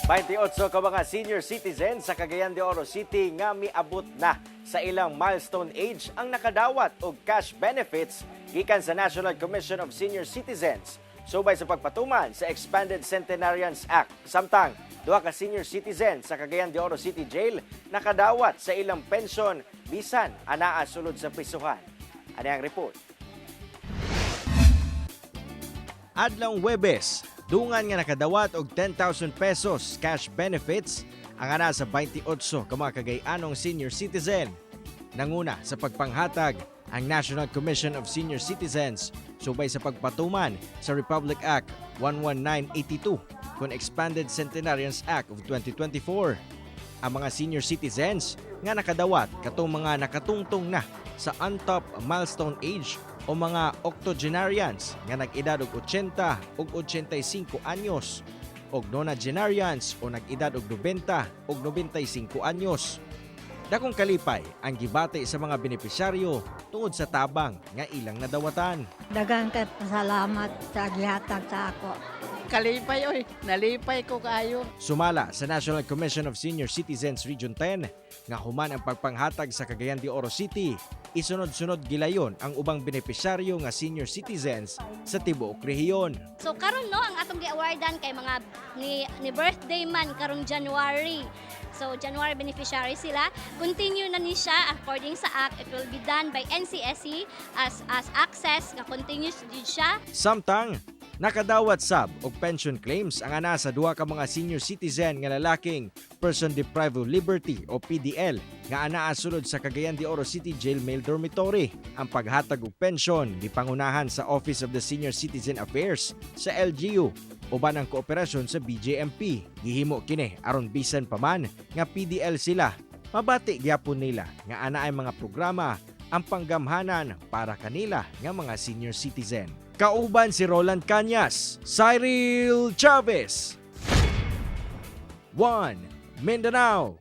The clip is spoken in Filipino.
28 ka mga senior citizen sa Cagayan de Oro City nga miabot na sa ilang milestone age ang nakadawat og cash benefits gikan sa National Commission of Senior Citizens subay sa pagpatuman sa Expanded Centenarians Act. Samtang duha ka senior citizen sa Cagayan de Oro City Jail nakadawat sa ilang pensyon bisan anaa sulod sa prisuhan. Ani ang report. Adlong Huwebes, dungan nga nakadawat og 10,000 pesos cash benefits ang ana sa 28 ka mga Cagayanong senior citizen. Nanguna sa pagpanghatag ang National Commission of Senior Citizens subay sa pagpatuman sa Republic Act 11982 kung Expanded Centenarians Act of 2024. Ang mga senior citizens nga nakadawat katong mga nakatungtong na sa on-top milestone age o mga octogenarians nga nag-edad og 80 ug 85 anyos og nonagenarians o nag-edad og 90 ug 95 anyos. Dakong kalipay ang gibati sa mga benepisyaryo tungod sa tabang nga ilang nadawatan. Daghang kay pasalamat sa gihatag sa ako. Kalipay oy, nalipay ko kayo. Sumala sa National Commission of Senior Citizens Region 10 nga human ang pagpanghatag sa Cagayan de Oro City, isunod-sunod gilayon ang ubang benepisyaryo nga senior citizens sa tibuok rehiyon. So karon no ang atong gi-awardan kay mga ni birthday man karong January. So January beneficiary sila. Continue na ni siya according sa act. It will be done by NCSC as access nga continuous jud siya. Samtang nakadawat sab og pension claims ang ana sa duha ka mga senior citizen nga lalaking person deprived of liberty o PDL nga anaa sulod sa Cagayan de Oro City Jail Male Dormitory. Ang paghatag og pensyon gipangunahan sa Office of the Senior Citizen Affairs sa LGU uban ang kooperasyon sa BJMP. Gihimo kini aron bisan pa man nga PDL sila, mabati gyapon nila nga ana ay mga programa ang panggamhanan para kanila nga mga senior citizen. Kauban si Roland Cañas, Cyril Chavez, 1 Mindanao.